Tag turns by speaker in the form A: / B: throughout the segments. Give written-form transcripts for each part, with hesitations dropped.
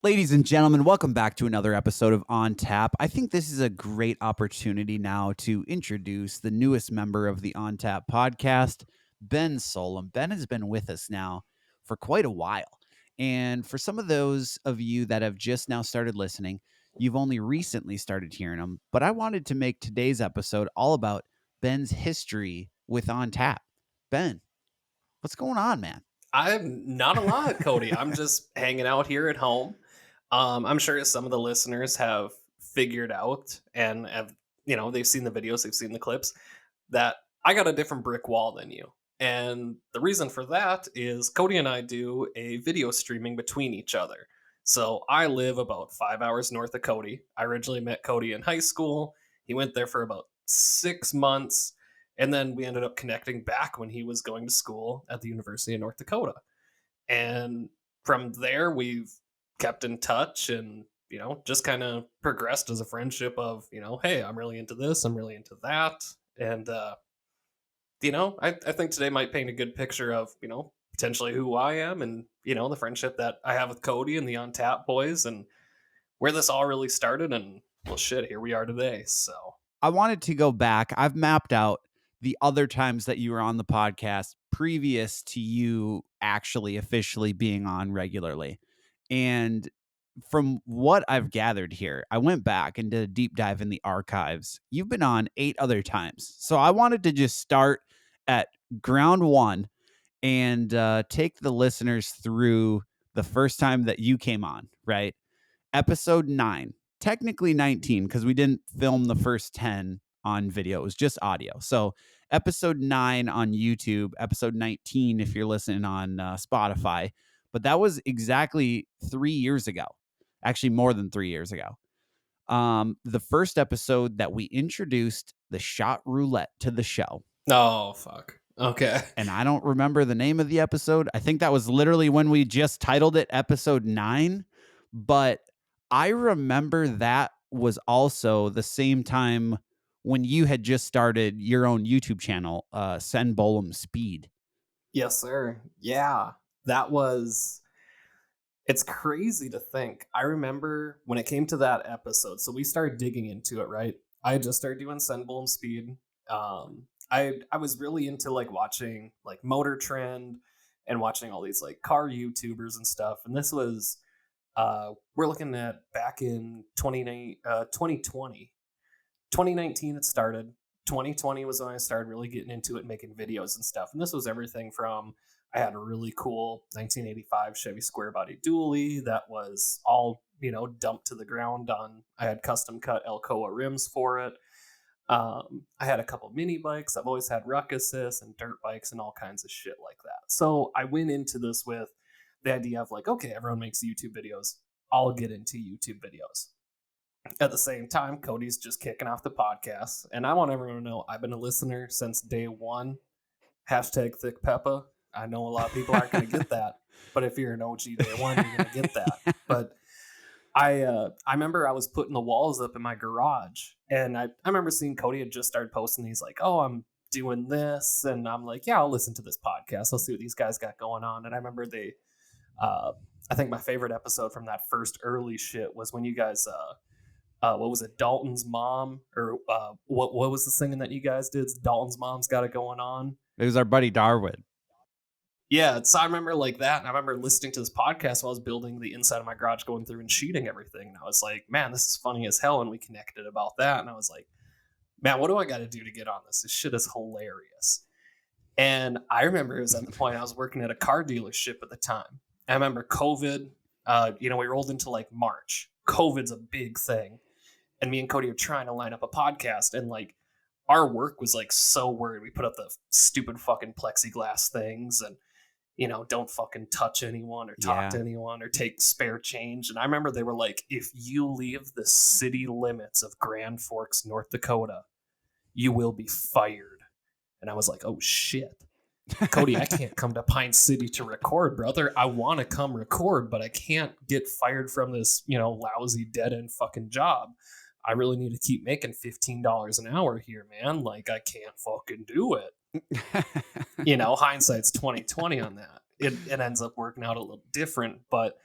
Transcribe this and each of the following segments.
A: Ladies and gentlemen, welcome back to another episode of On Tap. I think this is a great opportunity now to introduce the newest member of the On Tap podcast, Ben Solom. Ben has been with us now for quite a while. And for some of those of you that have just now started listening, you've only recently started hearing him. But I wanted to make today's episode all about Ben's history with On Tap. Ben, what's going on, man?
B: I'm not a lot, Cody. I'm just hanging out here at home. I'm sure some of the listeners have figured out and have, they've seen the videos, they've seen the clips that I got a different brick wall than you. And the reason for that is Cody and I do a video streaming between each other. So I live about 5 hours north of Cody. I originally met Cody in high school. He went there for about 6 months. And then we ended up connecting back when he was going to school at the University of North Dakota. And from there, we've kept in touch and, just kind of progressed as a friendship of, hey, I'm really into this, I'm really into that. And, I think today might paint a good picture of, potentially who I am and, the friendship that I have with Cody and the On Tap boys and where this all really started. And, well, shit, here we are today. So.
A: I wanted to go back. I've mapped out the other times that you were on the podcast previous to you actually officially being on regularly. And from what I've gathered here, I went back and did a deep dive in the archives. You've been on 8 other times. So I wanted to just start at ground one and take the listeners through the first time that you came on, right? Episode 9, technically 19, because we didn't film the first 10 on video. It was just audio. So episode 9 on YouTube, episode 19 if you're listening on Spotify. But that was exactly 3 years ago. Actually, more than 3 years ago. The first episode that we introduced the shot roulette to the show.
B: Oh, fuck. Okay.
A: And I don't remember the name of the episode. I think that was literally when we just titled it episode 9. But I remember that was also the same time when you had just started your own YouTube channel, Send Bolum Speed.
B: Yes, sir. Yeah. That was it's crazy to think. I remember when it came to that episode, so we started digging into it, right? I had just started doing Send Bolum Speed. I was really into like watching like Motor Trend and watching all these like car YouTubers and stuff. And this was we're looking at back in 2020. 2019 it started. 2020 was when I started really getting into it, making videos and stuff. And this was everything from I had a really cool 1985 Chevy square body dually that was all, dumped to the ground on. I had custom cut Alcoa rims for it. I had a couple mini bikes. I've always had ruck assist and dirt bikes and all kinds of shit like that. So I went into this with the idea of like, okay, everyone makes YouTube videos. I'll get into YouTube videos. At the same time, Cody's just kicking off the podcast. And I want everyone to know I've been a listener since day one. Hashtag Thick Peppa. I know a lot of people aren't going to get that. But if you're an OG day one, you're going to get that. But I remember I was putting the walls up in my garage. And I remember seeing Cody had just started posting these like, oh, I'm doing this. And I'm like, yeah, I'll listen to this podcast. I'll see what these guys got going on. And I remember I think my favorite episode from that first early shit was when you guys what was it, Dalton's mom, or what was the singing that you guys did? Dalton's mom's got it going on.
A: It was our buddy Darwood.
B: Yeah, so I remember like that, and I remember listening to this podcast while I was building the inside of my garage, going through and sheeting everything. And I was like, man, this is funny as hell. And we connected about that, and I was like, man, what do I got to do to get on this? This shit is hilarious. And I remember it was at the point I was working at a car dealership at the time. I remember COVID. We rolled into like March. COVID's a big thing. And me and Cody are trying to line up a podcast, and like our work was like so worried. We put up the stupid fucking plexiglass things and don't fucking touch anyone or talk to anyone or take spare change. And I remember they were like, if you leave the city limits of Grand Forks, North Dakota, you will be fired. And I was like, oh shit. Cody, I can't come to Pine City to record, brother. I want to come record, but I can't get fired from this, lousy dead end fucking job. I really need to keep making $15 an hour here, man. Like, I can't fucking do it. Hindsight's 2020 on that. It ends up working out a little different, but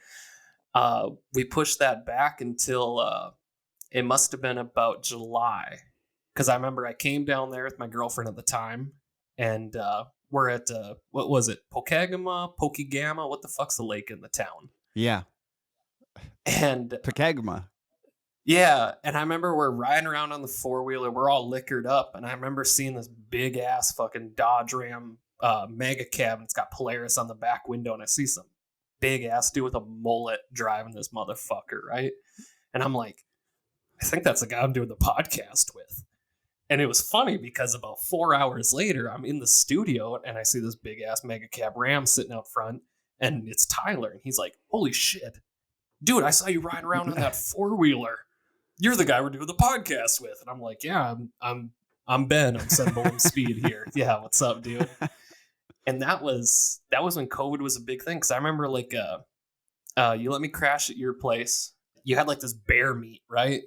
B: We pushed that back until it must have been about July, because I remember I came down there with my girlfriend at the time, and we're at what was it, Pokegama? What the fuck's the lake in the town?
A: Yeah.
B: And
A: Pokegama.
B: yeah, and I remember we're riding around on the four-wheeler. We're all liquored up, and I remember seeing this big ass fucking Dodge Ram mega cab, and it's got Polaris on the back window, and I see some big ass dude with a mullet driving this motherfucker, right? And I'm like, I think that's the guy I'm doing the podcast with. And it was funny because about 4 hours later, I'm in the studio and I see this big ass mega cab Ram sitting out front, and it's Tyler, and he's like, "Holy shit, dude! I saw you riding around on that four-wheeler. You're the guy we're doing the podcast with." And I'm like, "Yeah, I'm Ben. I'm Sunbowling Speed here. Yeah, what's up, dude?" And that was when COVID was a big thing, because I remember like you let me crash at your place. You had like this bear meat, right?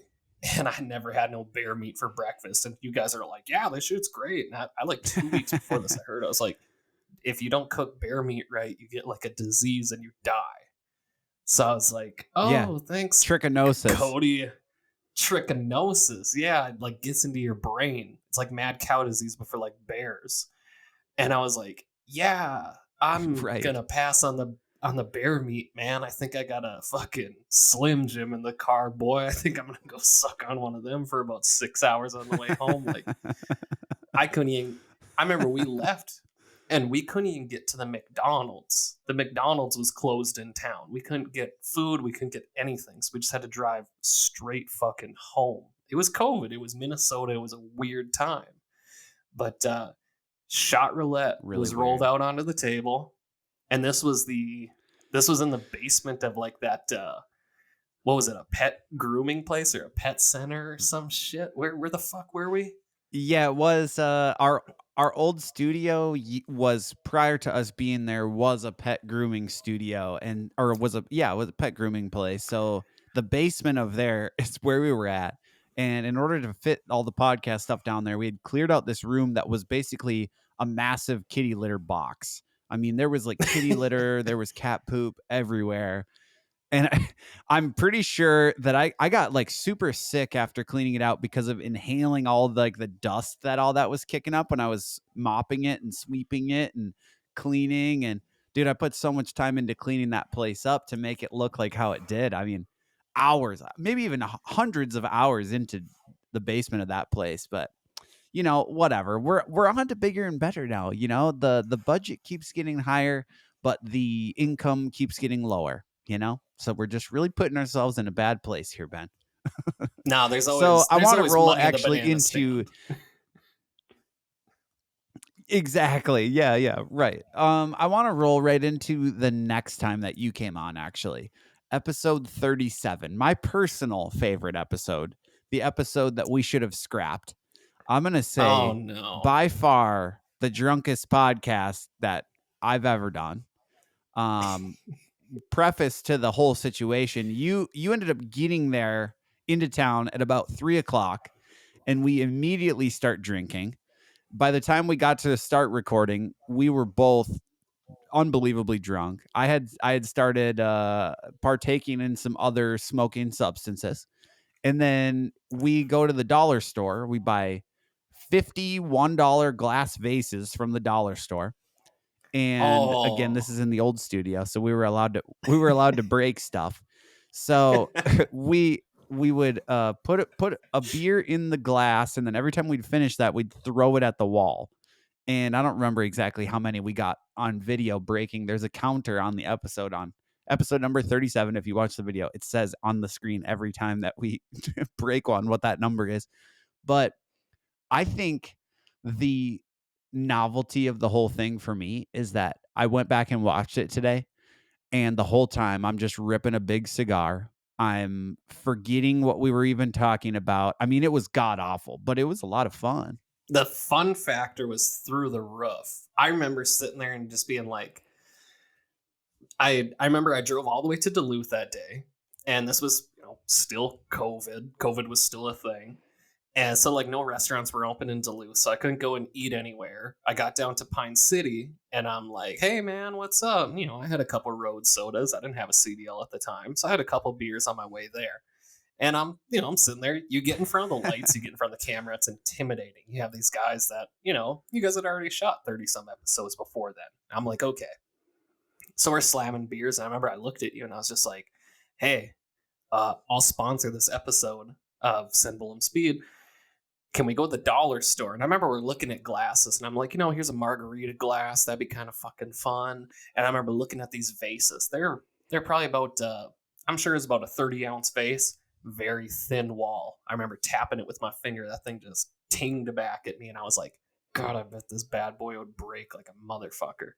B: And I never had no bear meat for breakfast. And you guys are like, "Yeah, this shit's great." And I like 2 weeks before this, I heard, I was like, if you don't cook bear meat right, you get like a disease and you die. So I was like, "Oh,
A: Yeah.
B: thanks,
A: Trichinosis.
B: Cody." Trichinosis, yeah, it like gets into your brain. It's like mad cow disease, but for like bears. And I was like, "Yeah, I'm
A: Right.
B: gonna pass on the bear meat, man. I think I got a fucking Slim Jim in the car, boy. I think I'm gonna go suck on one of them for about 6 hours on the way home." Like, I couldn't even. I remember we left, and we couldn't even get to the McDonald's. The McDonald's was closed in town. We couldn't get food. We couldn't get anything. So we just had to drive straight fucking home. It was COVID. It was Minnesota. It was a weird time. But shot roulette
A: Really
B: was rolled
A: weird.
B: out onto the table, and this was in the basement of like that. What was it? A pet grooming place or a pet center or some shit? Where the fuck were we?
A: Yeah, it was our old studio was, prior to us being there, was a pet grooming studio, and or was a yeah, it was a pet grooming place. So the basement of there is where we were at. And in order to fit all the podcast stuff down there, we had cleared out this room that was basically a massive kitty litter box. I mean, there was like kitty litter, there was cat poop everywhere. And I'm pretty sure that I got like super sick after cleaning it out because of inhaling all like the dust that all that was kicking up when I was mopping it and sweeping it and cleaning. And dude, I put so much time into cleaning that place up to make it look like how it did. I mean, hours, maybe even hundreds of hours into the basement of that place. But you know, whatever. We're on to bigger and better now. You know, the budget keeps getting higher, but the income keeps getting lower. You know, so we're just really putting ourselves in a bad place here, Ben.
B: No, there's
A: So I want to
B: always
A: roll
B: money in the
A: actually
B: banana
A: into
B: stand.
A: exactly. Yeah, right. I want to roll right into the next time that you came on, actually. Episode 37, my personal favorite episode, the episode that we should have scrapped. I'm going to
B: Oh
A: say
B: no.
A: by far the drunkest podcast that I've ever done. Preface to the whole situation, you ended up getting there into town at about 3:00, and we immediately start drinking. By the time we got to start recording, we were both unbelievably drunk. I had started partaking in some other smoking substances, and then we go to the dollar store. We buy $51 glass vases from the dollar store. And again, this
B: Oh.
A: is in the old studio, so we were allowed to break stuff. So we would put a beer in the glass, and then every time we'd finish that, we'd throw it at the wall. And I don't remember exactly how many we got on video breaking. There's a counter on the episode, on episode number 37. If you watch the video, it says on the screen every time that we break one what that number is. But I think the novelty of the whole thing for me is that I went back and watched it today, and the whole time I'm just ripping a big cigar. I'm forgetting what we were even talking about. I mean, it was god awful, but it was a lot of fun.
B: The fun factor was through the roof. I remember sitting there and just being like, I remember I drove all the way to Duluth that day, and this was, still COVID. COVID was still a thing. And so like no restaurants were open in Duluth, so I couldn't go and eat anywhere. I got down to Pine City and I'm like, hey man, what's up? You know, I had a couple road sodas. I didn't have a CDL at the time. So I had a couple beers on my way there. And I'm sitting there. You get in front of the lights, you get in front of the camera. It's intimidating. You have these guys that, you guys had already shot 30 some episodes before then. I'm like, okay. So we're slamming beers. And I remember I looked at you and I was just like, hey, I'll sponsor this episode of Symbol and Speed. Can we go to the dollar store? And I remember we're looking at glasses and I'm like, here's a margarita glass. That'd be kind of fucking fun. And I remember looking at these vases. They're probably about, I'm sure it's about a 30-ounce vase, very thin wall. I remember tapping it with my finger. That thing just tinged back at me. And I was like, God, I bet this bad boy would break like a motherfucker.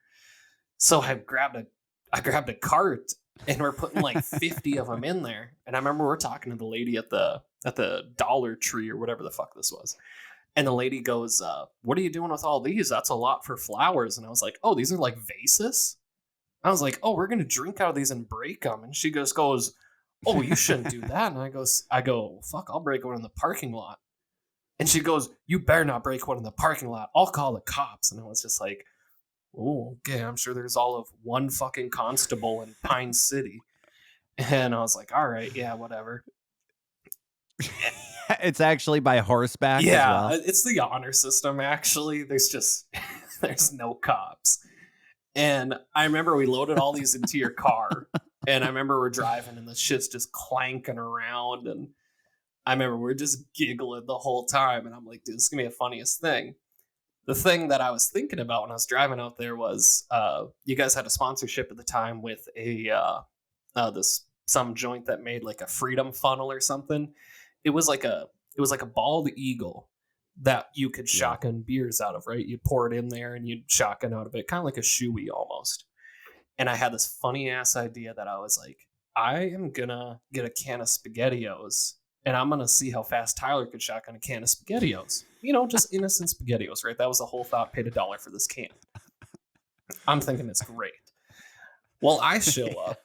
B: So I grabbed a cart and we're putting like 50 of them in there. And I remember we're talking to the lady at the Dollar Tree or whatever the fuck this was. And the lady goes, what are you doing with all these? That's a lot for flowers. And I was like, oh, these are like vases? I was like, oh, we're going to drink out of these and break them. And she goes, oh, you shouldn't do that. And I go, fuck, I'll break one in the parking lot. And she goes, you better not break one in the parking lot. I'll call the cops. And I was just like, oh, okay, I'm sure there's all of one fucking constable in Pine City. And I was like, all right, yeah, whatever.
A: It's actually by horseback.
B: Yeah,
A: as well.
B: It's the honor system, actually. There's no cops. And I remember we loaded all these into your car. And I remember we're driving and the shit's just clanking around. And I remember we're just giggling the whole time. And I'm like, dude, this is going to be the funniest thing. The thing that I was thinking about when I was driving out there was you guys had a sponsorship at the time with some joint that made like a freedom funnel or something. It was like a bald eagle that you could shotgun beers out of, right? You pour it in there and you'd shotgun out of it, kind of like a shoey almost. And I had this funny ass idea that I was like, I am gonna get a can of SpaghettiOs and I'm gonna see how fast Tyler could shotgun a can of SpaghettiOs. Just innocent SpaghettiOs, right? That was the whole thought. Paid $1 for this can. I'm thinking it's great. Well, I show up,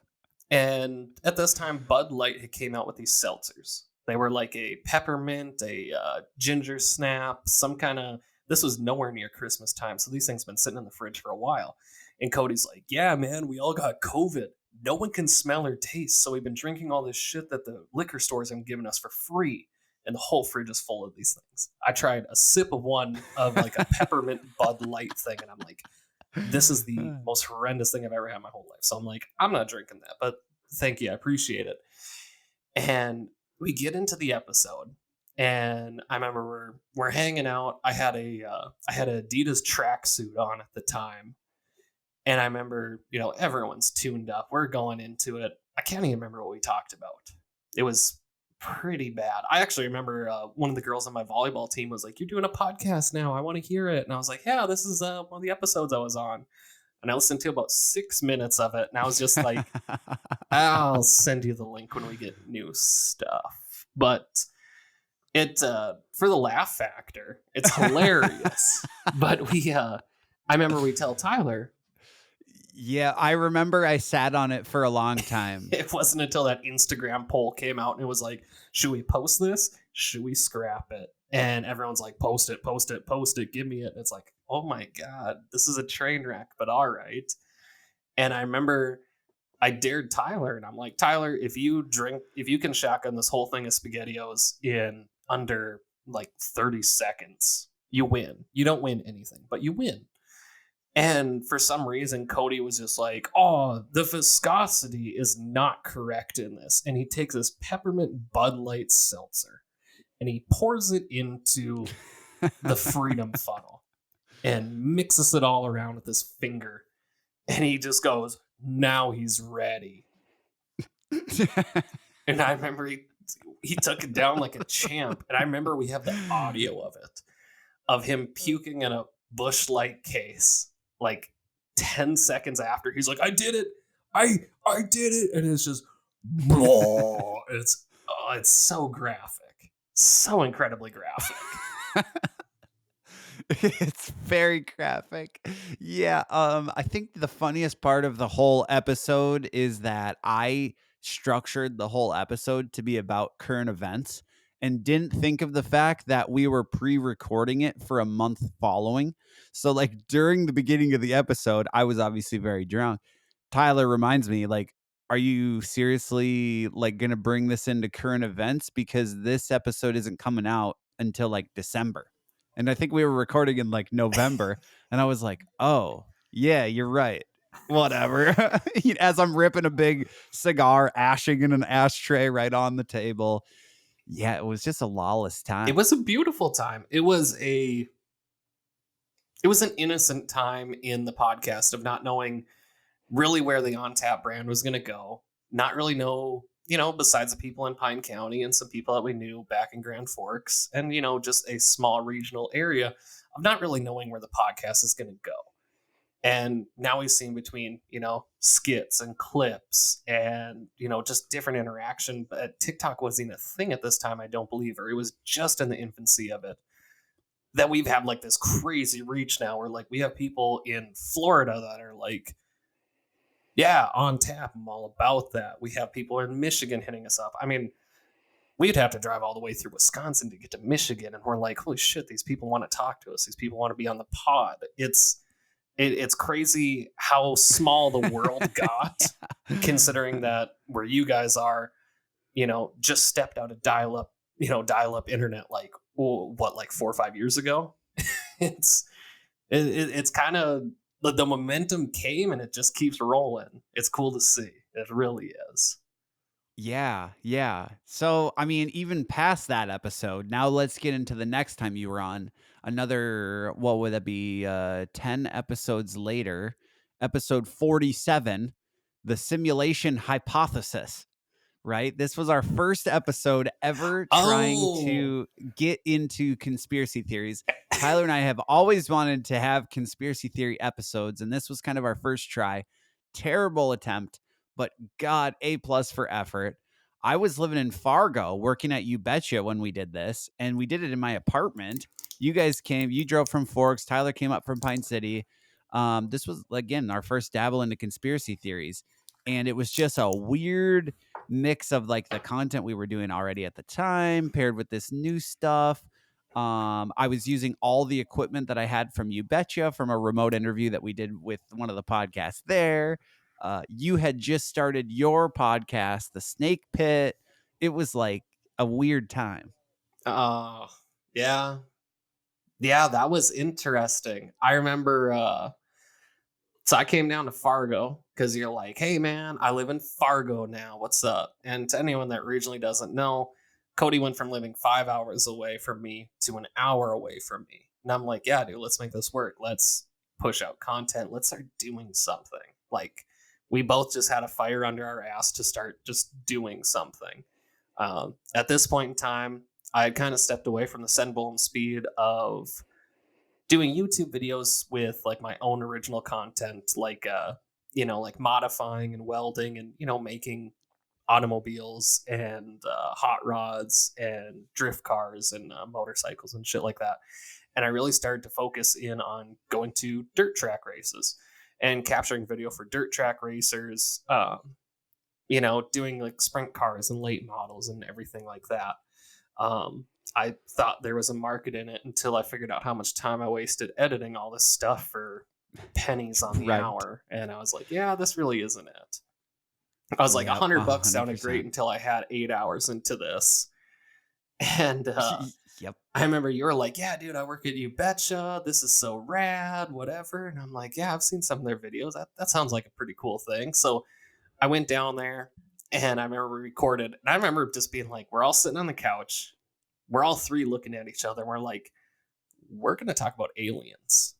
B: and at this time, Bud Light had came out with these seltzers. They were like a peppermint, a ginger snap, some kind of. This was nowhere near Christmas time, so these things been sitting in the fridge for a while. And Cody's like, "Yeah, man, we all got COVID. No one can smell or taste, so we've been drinking all this shit that the liquor stores have given us for free." And the whole fridge is full of these things. I tried a sip of one of like a peppermint Bud Light thing, and I'm like, this is the most horrendous thing I've ever had in my whole life. So I'm like, I'm not drinking that, but thank you. I appreciate it. And we get into the episode, and I remember we're hanging out. I had an Adidas tracksuit on at the time. And I remember, everyone's tuned up. We're going into it. I can't even remember what we talked about. It was pretty bad. I actually remember one of the girls on my volleyball team was like, "You're doing a podcast now. I want to hear it." And I was like, "Yeah, this is one of the episodes I was on." And I listened to about 6 minutes of it. And I was just like, I'll send you the link when we get new stuff. But it, for the laugh factor, it's hilarious. But I remember we tell Tyler.
A: Yeah, I remember I sat on it for a long time.
B: It wasn't until that Instagram poll came out and it was like, should we post this? Should we scrap it? And everyone's like, post it, post it, post it, give me it. And it's like, oh my God, this is a train wreck, but all right. And I remember I dared Tyler and I'm like, Tyler, if you can shotgun this whole thing of SpaghettiOs in under like 30 seconds, you win. You don't win anything, but you win. And for some reason, Cody was just like, oh, the viscosity is not correct in this. And he takes this peppermint Bud Light seltzer and he pours it into the freedom funnel and mixes it all around with his finger. And he just goes, now he's ready. And I remember he took it down like a champ. And I remember we have the audio of it, of him puking in a Busch Light case. Like 10 seconds after, he's like, I did it. I did it. And it's just, it's so graphic. So incredibly graphic.
A: It's very graphic. Yeah. I think the funniest part of the whole episode is that I structured the whole episode to be about current events. and didn't think of the fact that we were pre-recording it for a month following. So like during the beginning of the episode, I was obviously very drunk. Tyler reminds me, like, are you seriously like going to bring this into current events? Because this episode isn't coming out until like December. And I think we were recording in like November. And I was like, oh, yeah, you're right. Whatever. As I'm ripping a big cigar, ashing in an ashtray right on the table. Yeah, it was just a lawless time.
B: It was a beautiful time. It was an innocent time in the podcast of not knowing really where the On Tap brand was going to go. Not really know, besides the people in Pine County and some people that we knew back in Grand Forks and, just a small regional area of not really knowing where the podcast is going to go. And now we've seen between, skits and clips and, just different interaction. But TikTok wasn't a thing at this time, I don't believe, or it was just in the infancy of it. That we've had like this crazy reach now where like we have people in Florida that are like, yeah, On Tap, I'm all about that. We have people in Michigan hitting us up. I mean, we'd have to drive all the way through Wisconsin to get to Michigan. And we're like, holy shit, these people want to talk to us. These people want to be on the pod. It's crazy how small the world got, considering that where you guys are, just stepped out of dial-up internet like 4 or 5 years ago. It's kind of the momentum came and it just keeps rolling. It's cool to see. It really is.
A: Yeah, yeah. So, I mean, even past that episode, now let's get into the next time you were on. Another, what would that be? 10 episodes later, episode 47, The Simulation Hypothesis, right? This was our first episode ever trying to get into conspiracy theories. Tyler and I have always wanted to have conspiracy theory episodes, and this was kind of our first try. Terrible attempt, but God, A+ for effort. I was living in Fargo working at You Betcha when we did this, and we did it in my apartment. You guys came, you drove from Forks. Tyler came up from Pine City. This was, again, our first dabble into conspiracy theories. And it was just a weird mix of like the content we were doing already at the time paired with this new stuff. I was using all the equipment that I had from You Betcha from a remote interview that we did with one of the podcasts there. You had just started your podcast, The Snake Pit. It was like a weird time.
B: Yeah, that was interesting. I remember so I came down to Fargo because you're like, hey man, I live in Fargo now, what's up? And to anyone that originally doesn't know, Cody went from living 5 hours away from me to an hour away from me. And I'm like, yeah, dude, let's make this work. Let's push out content. Let's start doing something. Like, we both just had a fire under our ass to start just doing something. At this point in time, I had kind of stepped away from the send bowl and speed of doing YouTube videos with like my own original content, like like modifying and welding and making automobiles and hot rods and drift cars and motorcycles and shit like that. And I really started to focus in on going to dirt track races and capturing video for dirt track racers, doing like sprint cars and late models and everything like that. I thought there was a market in it until I figured out how much time I wasted editing all this stuff for pennies on the hour. And I was like, yeah, this really isn't it. I was like, $100 sounded great until I had 8 hours into this. And
A: yep.
B: I remember you were like, yeah, dude, I work at You Betcha. This is so rad, whatever. And I'm like, yeah, I've seen some of their videos. That sounds like a pretty cool thing. So I went down there and I remember we recorded. And I remember just being like, we're all sitting on the couch. We're all three looking at each other. We're like, we're going to talk about aliens.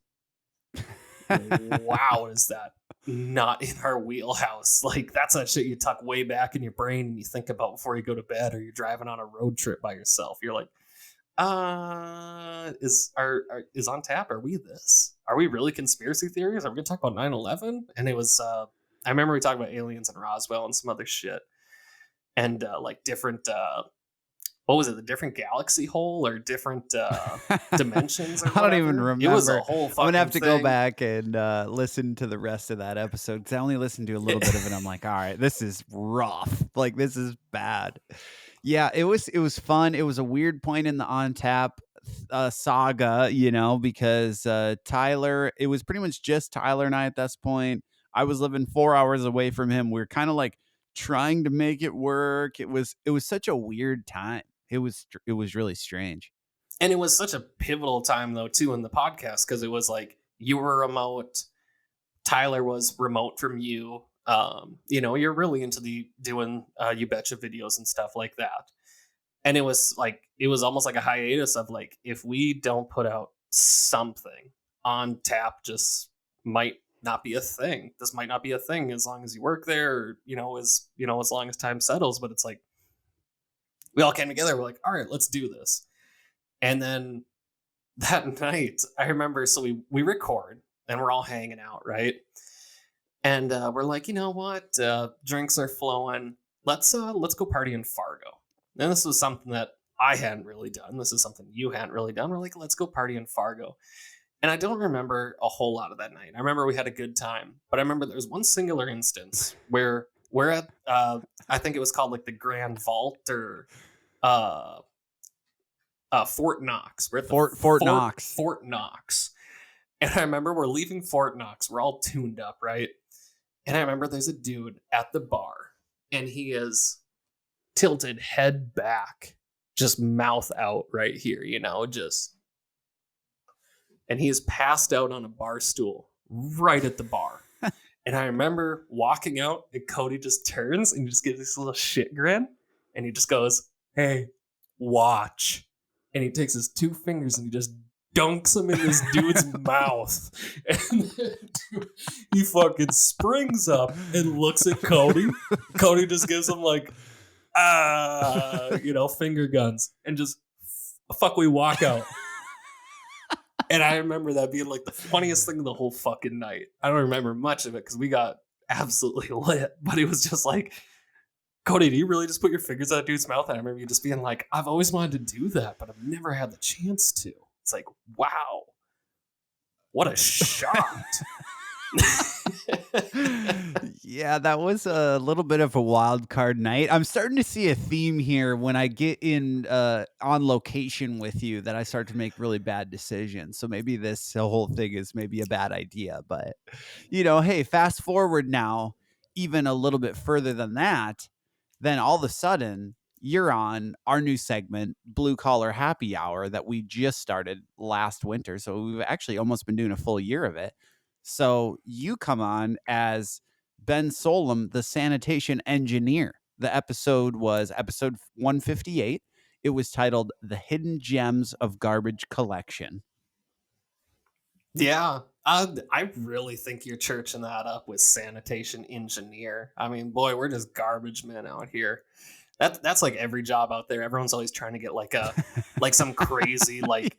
B: Wow, is that not in our wheelhouse? Like, that's that shit you tuck way back in your brain and you think about before you go to bed or you're driving on a road trip by yourself. You're like, is On Tap? Are we this? Are we really conspiracy theories? Are we going to talk about 9/11? And it was, I remember we talked about aliens in Roswell and some other shit. And like different, what was it? The different galaxy hole or different dimensions? Or
A: I don't even remember.
B: It was a whole fucking
A: I'm gonna have to
B: thing.
A: go back and listen to the rest of that episode because I only listened to a little bit of it. I'm like, all right, this is rough. Like, this is bad. Yeah, it was fun. It was a weird point in the On Tap saga, because Tyler, it was pretty much just Tyler and I at this point. I was living 4 hours away from him. We were kind of like trying to make it work. It was such a weird time. It was really strange.
B: And it was such a pivotal time though too in the podcast, because it was like you were remote, Tyler was remote from you. You're really into the doing You Betcha videos and stuff like that. And it was almost like a hiatus of like, if we don't put out something, On Tap just might not be a thing. This might not be a thing as long as you work there, or, as long as time settles. But it's like we all came together. We're like, all right, let's do this. And then that night, I remember, so we record and we're all hanging out, right? And we're like, you know what? Drinks are flowing. Let's go party in Fargo. And this was something that I hadn't really done. This is something you hadn't really done. We're like, let's go party in Fargo. And I don't remember a whole lot of that night. I remember we had a good time, but I remember there was one singular instance where we're at, I think it was called like the Grand Vault, or uh, Fort Knox. We're at the
A: Fort Knox.
B: Fort Knox. And I remember we're leaving Fort Knox. We're all tuned up, right? And I remember there's a dude at the bar, and he is tilted head back, just mouth out right here, and he is passed out on a bar stool right at the bar. And I remember walking out, and Cody just turns and he just gives this little shit grin, and he just goes, "Hey, watch." And he takes his two fingers and he just dunks him in this dude's mouth. And then he fucking springs up and looks at Cody. Cody just gives him like, finger guns, and just we walk out. And I remember that being like the funniest thing of the whole fucking night. I don't remember much of it because we got absolutely lit, but it was just like, Cody, do you really just put your fingers in that dude's mouth? And I remember you just being like, I've always wanted to do that, but I've never had the chance to. It's like, wow, what a shot.
A: Yeah, that was a little bit of a wild card night. I'm starting to see a theme here when I get in on location with you, that I start to make really bad decisions. So maybe this whole thing is maybe a bad idea. But, hey, fast forward now, even a little bit further than that, then all of a sudden you're on our new segment, Blue Collar Happy Hour, that we just started last winter. So we've actually almost been doing a full year of it. So you come on as Ben Solom, the sanitation engineer. The episode was episode 158. It was titled The Hidden Gems of Garbage Collection.
B: Yeah, I really think you're churching that up with sanitation engineer. I mean, boy, we're just garbage men out here. That's like every job out there. Everyone's always trying to get like some crazy, like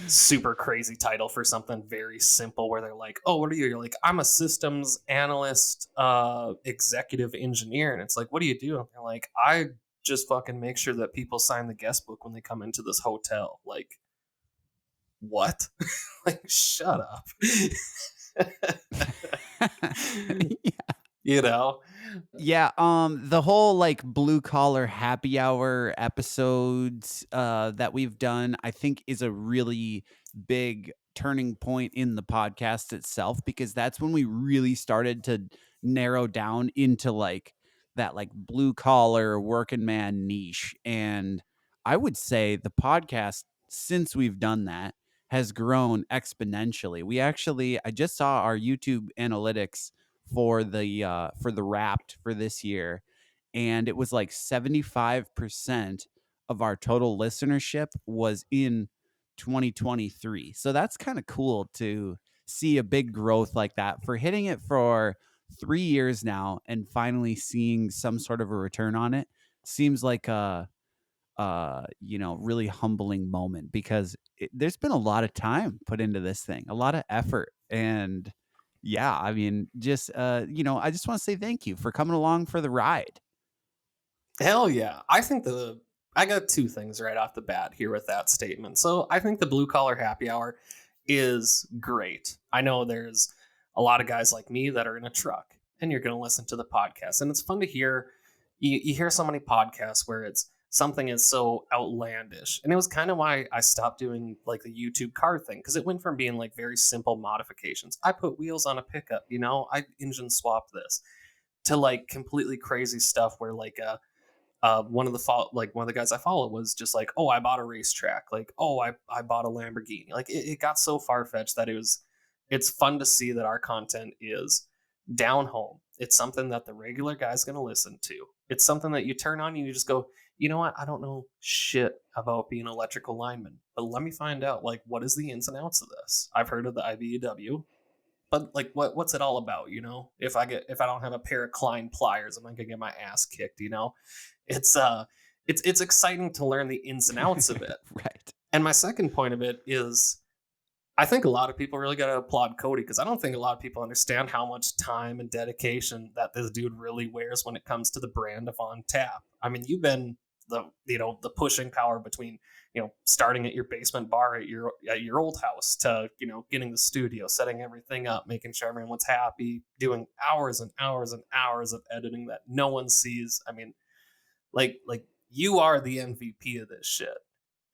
B: super crazy title for something very simple, where they're like, oh, what are you? You're like, I'm a systems analyst, executive engineer. And it's like, what do you do? And they're like, I just fucking make sure that people sign the guest book when they come into this hotel. Like, what? Like, shut up.
A: Yeah. Yeah, the whole like Blue Collar Happy Hour episodes that we've done, I think is a really big turning point in the podcast itself, because that's when we really started to narrow down into like that like blue collar working man niche. And I would say the podcast, since we've done that, has grown exponentially. I just saw our YouTube analytics for the Wrapped for this year, and it was like 75% of our total listenership was in 2023. So that's kind of cool to see a big growth like that, for hitting it for 3 years now and finally seeing some sort of a return on it. Seems like a really humbling moment, because there's been a lot of time put into this thing, a lot of effort. And yeah, I mean, just I just want to say thank you for coming along for the ride.
B: Hell yeah. I got two things right off the bat here with that statement. So I think the Blue Collar Happy Hour is great. I know there's a lot of guys like me that are in a truck and you're going to listen to the podcast. And it's fun to hear. You hear so many podcasts where it's something is so outlandish. And it was kind of why I stopped doing like the YouTube car thing, because it went from being like very simple modifications. I put wheels on a pickup, I engine swapped this, to like completely crazy stuff where like one of the guys I follow was just like, oh, I bought a racetrack, like, oh, I bought a Lamborghini. Like it got so far fetched that it's fun to see that our content is down home. It's something that the regular guy's going to listen to. It's something that you turn on and you just go, you know what? I don't know shit about being an electrical lineman, but let me find out, like, what is the ins and outs of this? I've heard of the IBEW, but like, what's it all about? If I don't have a pair of Klein pliers, am I gonna get my ass kicked? It's it's exciting to learn the ins and outs of it.
A: Right.
B: And my second point of it is, I think a lot of people really got to applaud Cody, because I don't think a lot of people understand how much time and dedication that this dude really wears when it comes to the brand of On Tap. I mean, you've been the pushing power between starting at your basement bar at your old house to getting the studio, setting everything up, making sure everyone's happy, doing hours and hours and hours of editing that no one sees. I mean, like you are the MVP of this shit.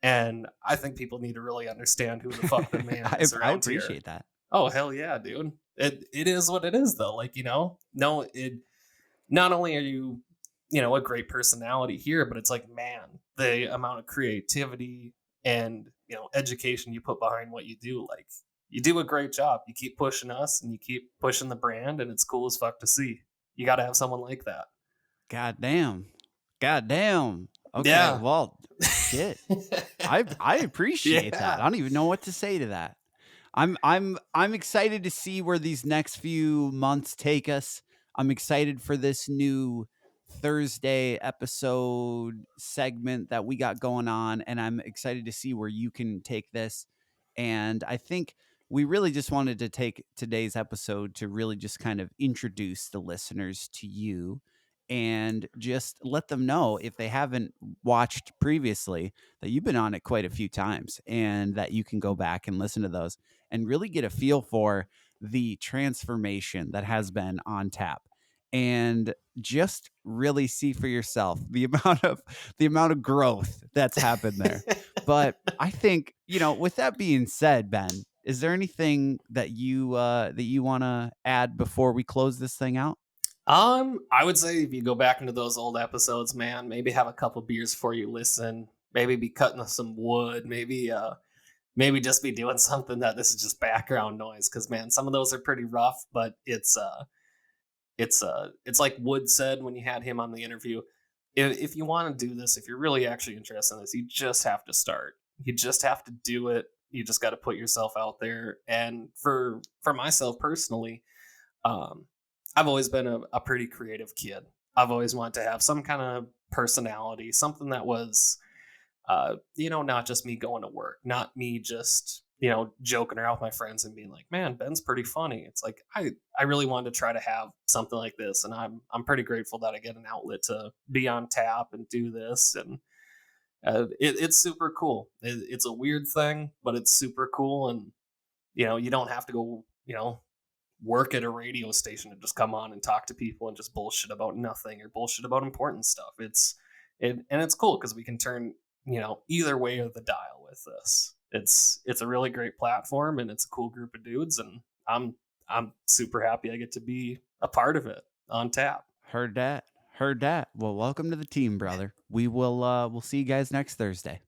B: And I think people need to really understand who the fuck the man is around
A: I appreciate
B: here.
A: that.
B: Oh hell yeah, dude! It is what it is though. Like no, it not only are you a great personality here, but it's like, man, the amount of creativity and education you put behind what you do. Like, you do a great job. You keep pushing us and you keep pushing the brand, and it's cool as fuck to see. You got to have someone like that.
A: God damn. Okay,
B: Yeah.
A: well, shit. I appreciate that. I don't even know what to say to that. I'm excited to see where these next few months take us. I'm excited for this new Thursday episode segment that we got going on, and I'm excited to see where you can take this. And I think we really just wanted to take today's episode to really just kind of introduce the listeners to you and just let them know, if they haven't watched previously, that you've been on it quite a few times and that you can go back and listen to those and really get a feel for the transformation that has been On Tap, and just really see for yourself the amount of growth that's happened there. But I think, with that being said, Ben, is there anything that you want to add before we close this thing out?
B: I would say if you go back into those old episodes, man, maybe have a couple beers before you listen. Maybe be cutting some wood. Maybe just be doing something that this is just background noise. Because man, some of those are pretty rough. But it's like Wood said when you had him on the interview. If you want to do this, if you're really actually interested in this, you just have to start. You just have to do it. You just got to put yourself out there. And for myself personally, um, I've always been a pretty creative kid. I've always wanted to have some kind of personality, something that was, not just me going to work, not me just, joking around with my friends and being like, man, Ben's pretty funny. It's like, I really wanted to try to have something like this. And I'm pretty grateful that I get an outlet to be on tap and do this. And it's super cool. It's a weird thing, but it's super cool. And, you don't have to go, work at a radio station and just come on and talk to people and just bullshit about nothing or bullshit about important stuff. And it's cool because we can turn either way of the dial with this. It's a really great platform, and it's a cool group of dudes, and I'm super happy I get to be a part of it On Tap.
A: Heard that. Well, welcome to the team, brother. We'll see you guys next Thursday.